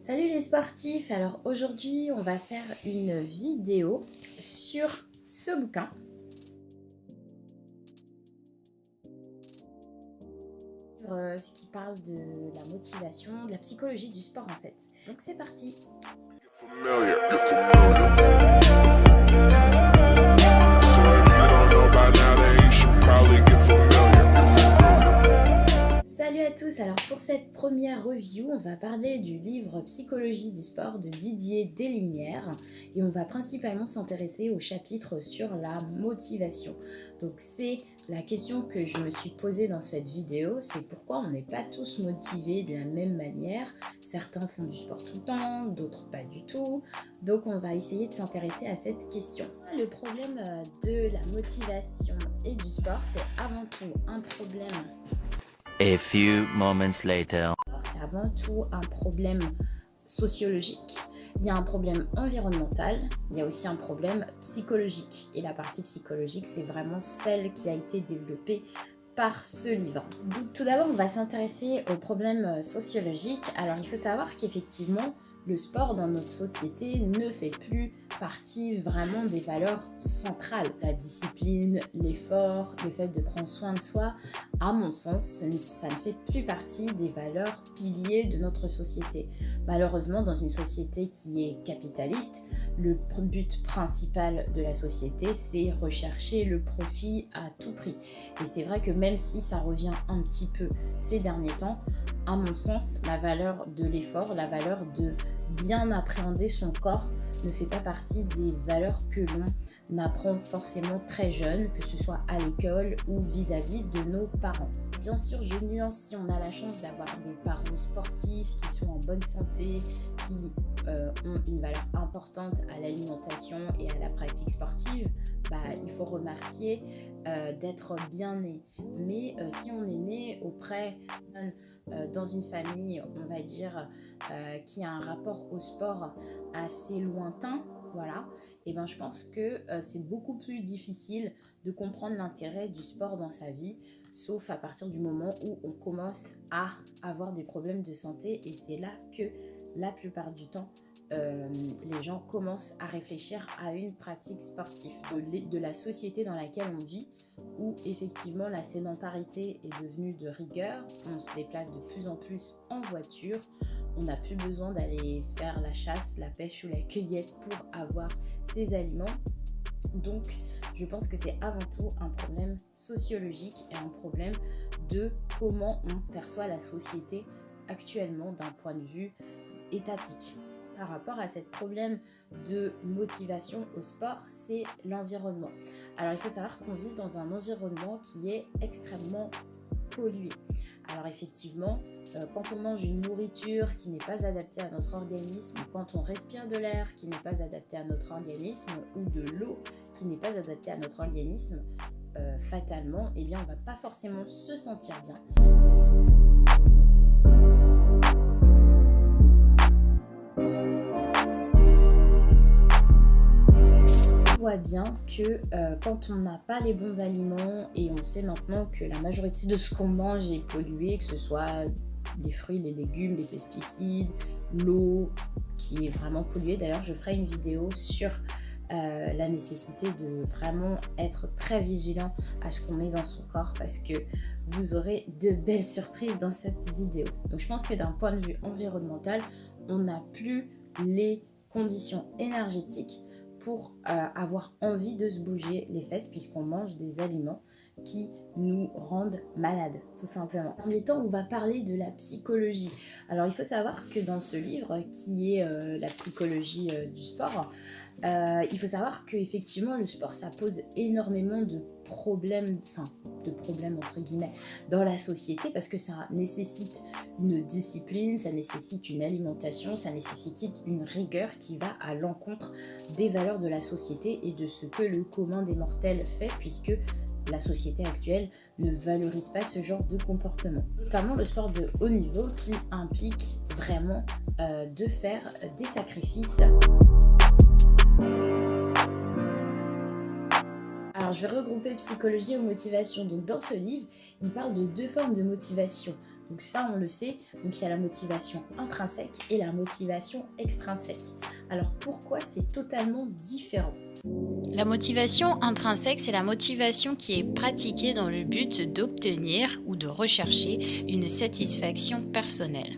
Salut les sportifs, alors aujourd'hui on va faire une vidéo sur ce bouquin. Ce qui parle de la motivation, de la psychologie du sport en fait. Donc c'est parti. Salut à tous, alors pour cette première review, on va parler du livre Psychologie du sport de Didier Deslinières et on va principalement s'intéresser au chapitre sur la motivation. Donc c'est la question que je me suis posée dans cette vidéo, c'est pourquoi on n'est pas tous motivés de la même manière. Certains font du sport tout le temps, d'autres pas du tout. Donc on va essayer de s'intéresser à cette question. Le problème de la motivation et du sport, c'est avant tout un problème. A few moments later. C'est avant tout un problème sociologique. Il y a un problème environnemental, il y a aussi un problème psychologique. Et la partie psychologique, c'est vraiment celle qui a été développée par ce livre. Tout d'abord, on va s'intéresser au problème sociologique. Alors, il faut savoir qu'effectivement, le sport dans notre société ne fait plus partie vraiment des valeurs centrales. La discipline, l'effort, le fait de prendre soin de soi, à mon sens, ça ne fait plus partie des valeurs piliers de notre société. Malheureusement, dans une société qui est capitaliste, le but principal de la société, c'est rechercher le profit à tout prix. Et c'est vrai que même si ça revient un petit peu ces derniers temps, à mon sens, la valeur de l'effort, la valeur de bien appréhender son corps ne fait pas partie des valeurs que l'on apprend forcément très jeune, que ce soit à l'école ou vis-à-vis de nos parents. Bien sûr, je nuance si on a la chance d'avoir des parents sportifs qui sont en bonne santé, qui ont une valeur importante à l'alimentation et à la pratique sportive, il faut remercier d'être bien né. Mais si on est né auprès dans une famille, on va dire, qui a un rapport au sport assez lointain, voilà, et je pense que c'est beaucoup plus difficile de comprendre l'intérêt du sport dans sa vie, sauf à partir du moment où on commence à avoir des problèmes de santé, et c'est là que la plupart du temps, les gens commencent à réfléchir à une pratique sportive de la société dans laquelle on vit, où effectivement la sédentarité est devenue de rigueur, on se déplace de plus en plus en voiture, on n'a plus besoin d'aller faire la chasse, la pêche ou la cueillette pour avoir ses aliments. Donc je pense que c'est avant tout un problème sociologique et un problème de comment on perçoit la société actuellement d'un point de vue étatique. Par rapport à ce problème de motivation au sport, c'est l'environnement. Alors il faut savoir qu'on vit dans un environnement qui est extrêmement pollué. Alors effectivement, quand on mange une nourriture qui n'est pas adaptée à notre organisme, quand on respire de l'air qui n'est pas adapté à notre organisme, ou de l'eau qui n'est pas adaptée à notre organisme, fatalement, on ne va pas forcément se sentir bien. Voit bien que quand on n'a pas les bons aliments, et on sait maintenant que la majorité de ce qu'on mange est pollué, que ce soit les fruits, les légumes, les pesticides, l'eau qui est vraiment polluée. D'ailleurs, je ferai une vidéo sur la nécessité de vraiment être très vigilant à ce qu'on met dans son corps, parce que vous aurez de belles surprises dans cette vidéo. Donc je pense que d'un point de vue environnemental, on n'a plus les conditions énergétiques pour avoir envie de se bouger les fesses, puisqu'on mange des aliments qui nous rendent malades, tout simplement. En premier temps, on va parler de la psychologie. Alors, il faut savoir que dans ce livre, qui est la psychologie du sport, il faut savoir qu'effectivement, le sport, ça pose énormément de problèmes, entre guillemets, dans la société, parce que ça nécessite une discipline, ça nécessite une alimentation, ça nécessite une rigueur qui va à l'encontre des valeurs de la société et de ce que le commun des mortels fait, puisque la société actuelle ne valorise pas ce genre de comportement. Notamment le sport de haut niveau qui implique vraiment de faire des sacrifices. Alors je vais regrouper psychologie et motivation. Donc dans ce livre, il parle de deux formes de motivation. Donc ça, on le sait. Donc il y a la motivation intrinsèque et la motivation extrinsèque. Alors pourquoi c'est totalement différent ? La motivation intrinsèque, c'est la motivation qui est pratiquée dans le but d'obtenir ou de rechercher une satisfaction personnelle.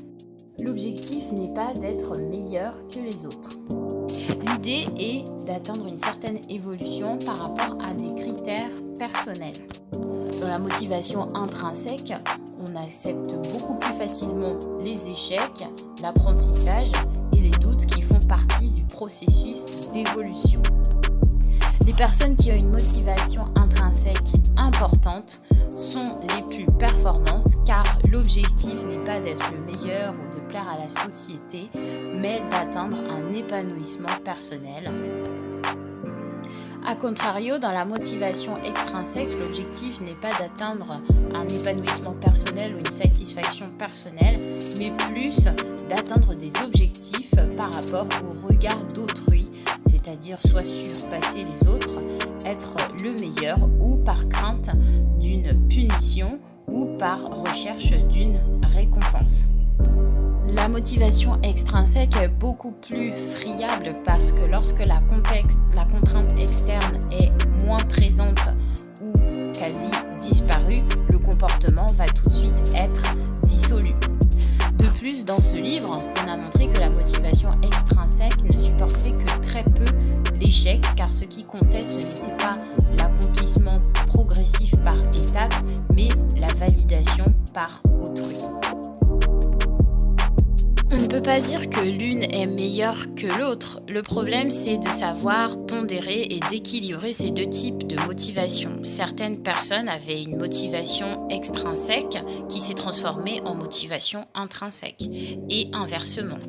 L'objectif n'est pas d'être meilleur que les autres. L'idée est d'atteindre une certaine évolution par rapport à des critères personnels. Dans la motivation intrinsèque, on accepte beaucoup plus facilement les échecs, l'apprentissage et les doutes qui font partie du processus d'évolution. Les personnes qui ont une motivation intrinsèque importante sont les plus performantes car l'objectif n'est pas d'être le meilleur ou de plaire à la société, mais d'atteindre un épanouissement personnel. A contrario, dans la motivation extrinsèque, l'objectif n'est pas d'atteindre un épanouissement personnel ou une satisfaction personnelle, mais plus d'atteindre des objectifs par rapport au regard d'autrui, c'est-à-dire soit surpasser les autres, être le meilleur ou par crainte d'une punition ou par recherche d'une récompense. La motivation extrinsèque est beaucoup plus friable parce que lorsque la contrainte externe est moins présente ou quasi disparue, le comportement va tout de suite être dissolu. De plus, dans ce livre, on a montré que la motivation extrinsèque ne supportait que très peu l'échec car ce qui comptait, ce n'était pas l'accomplissement progressif par étapes, mais la validation par autrui. On ne peut pas dire que l'une est meilleure que l'autre. Le problème, c'est de savoir pondérer et d'équilibrer ces deux types de motivation. Certaines personnes avaient une motivation extrinsèque qui s'est transformée en motivation intrinsèque et inversement.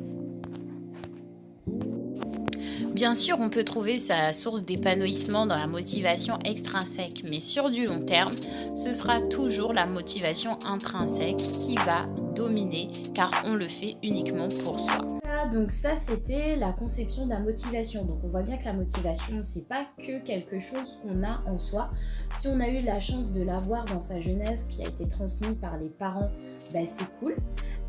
Bien sûr, on peut trouver sa source d'épanouissement dans la motivation extrinsèque, mais sur du long terme, ce sera toujours la motivation intrinsèque qui va dominer, car on le fait uniquement pour soi. Donc ça, c'était la conception de la motivation. Donc on voit bien que la motivation, c'est pas que quelque chose qu'on a en soi. Si on a eu la chance de l'avoir dans sa jeunesse, qui a été transmise par les parents, c'est cool.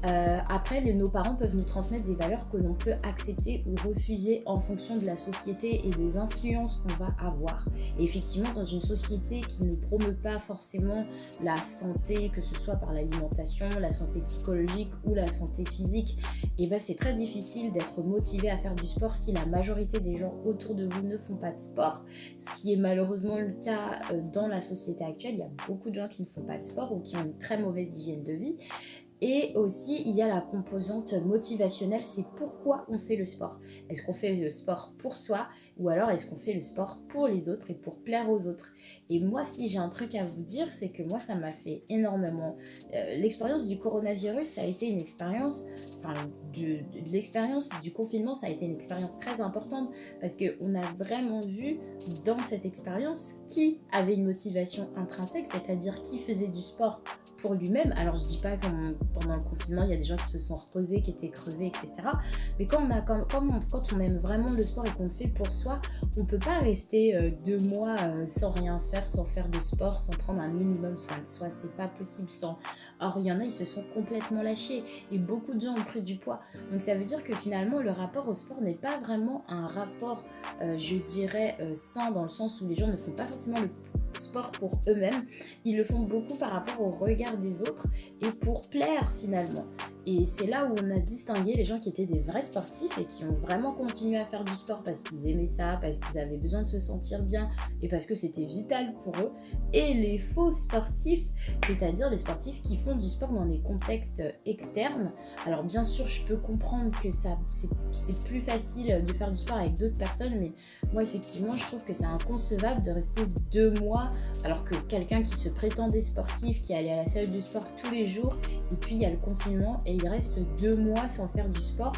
Après, nos parents peuvent nous transmettre des valeurs que l'on peut accepter ou refuser en fonction de la société et des influences qu'on va avoir. Et effectivement, dans une société qui ne promeut pas forcément la santé, que ce soit par l'alimentation, la santé psychologique ou la santé physique, c'est très difficile d'être motivé à faire du sport si la majorité des gens autour de vous ne font pas de sport, ce qui est malheureusement le cas dans la société actuelle. Il y a beaucoup de gens qui ne font pas de sport ou qui ont une très mauvaise hygiène de vie. Et aussi, il y a la composante motivationnelle, c'est pourquoi on fait le sport. Est-ce qu'on fait le sport pour soi ou alors est-ce qu'on fait le sport pour les autres et pour plaire aux autres ? Et moi, si j'ai un truc à vous dire, c'est que moi, ça m'a fait énormément. L'expérience du coronavirus, ça a été une expérience, l'expérience du confinement, ça a été une expérience très importante parce qu'on a vraiment vu dans cette expérience qui avait une motivation intrinsèque, c'est-à-dire qui faisait du sport pour lui-même. Alors, je dis pas que pendant le confinement, il y a des gens qui se sont reposés, qui étaient crevés, etc. Mais quand on aime vraiment le sport et qu'on le fait pour soi, on peut pas rester 2 mois sans rien faire, sans faire de sport, sans prendre un minimum soin de soi. C'est pas possible sans. Or, il y en a, ils se sont complètement lâchés et beaucoup de gens ont pris du poids. Donc, ça veut dire que finalement, le rapport au sport n'est pas vraiment un rapport, je dirais, sain dans le sens où les gens ne font pas forcément le sport pour eux-mêmes, ils le font beaucoup par rapport au regard des autres et pour plaire finalement. Et c'est là où on a distingué les gens qui étaient des vrais sportifs et qui ont vraiment continué à faire du sport parce qu'ils aimaient ça, parce qu'ils avaient besoin de se sentir bien et parce que c'était vital pour eux, et les faux sportifs, c'est-à-dire les sportifs qui font du sport dans des contextes externes. Alors bien sûr, je peux comprendre que c'est plus facile de faire du sport avec d'autres personnes, mais moi effectivement, je trouve que c'est inconcevable de rester 2 mois alors que quelqu'un qui se prétendait sportif, qui allait à la salle de sport tous les jours, et puis il y a le confinement et il reste 2 mois sans faire du sport.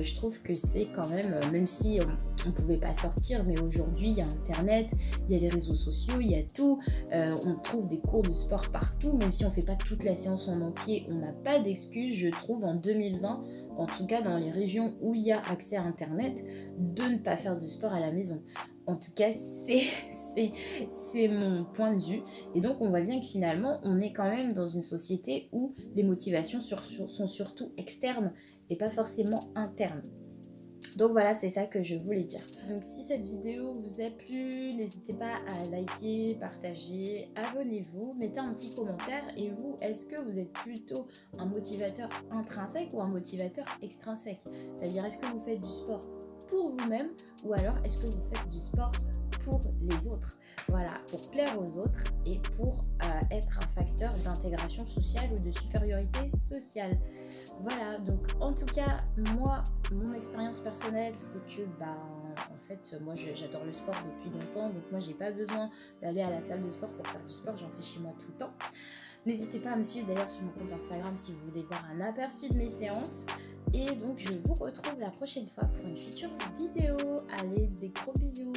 Je trouve que c'est quand même si on ne pouvait pas sortir, mais aujourd'hui il y a internet, il y a les réseaux sociaux, il y a tout, on trouve des cours de sport partout, même si on ne fait pas toute la séance en entier, on n'a pas d'excuse, je trouve, en 2020 en tout cas dans les régions où il y a accès à Internet, de ne pas faire de sport à la maison. En tout cas, c'est mon point de vue. Et donc, on voit bien que finalement, on est quand même dans une société où les motivations sont surtout externes et pas forcément internes. Donc voilà, c'est ça que je voulais dire. Donc si cette vidéo vous a plu, n'hésitez pas à liker, partager, abonnez-vous, mettez un petit commentaire. Et vous, est-ce que vous êtes plutôt un motivateur intrinsèque ou un motivateur extrinsèque? C'est-à-dire, est-ce que vous faites du sport pour vous-même ou alors est-ce que vous faites du sport pour les autres? Voilà, pour plaire aux autres et pour être un facteur d'intégration sociale ou de supériorité sociale. Voilà, donc en tout cas, moi, mon expérience personnelle, c'est que, en fait, moi, j'adore le sport depuis longtemps, donc moi, j'ai pas besoin d'aller à la salle de sport pour faire du sport, j'en fais chez moi tout le temps. N'hésitez pas à me suivre d'ailleurs sur mon compte Instagram si vous voulez voir un aperçu de mes séances. Et donc, je vous retrouve la prochaine fois pour une future vidéo. Allez, des gros bisous!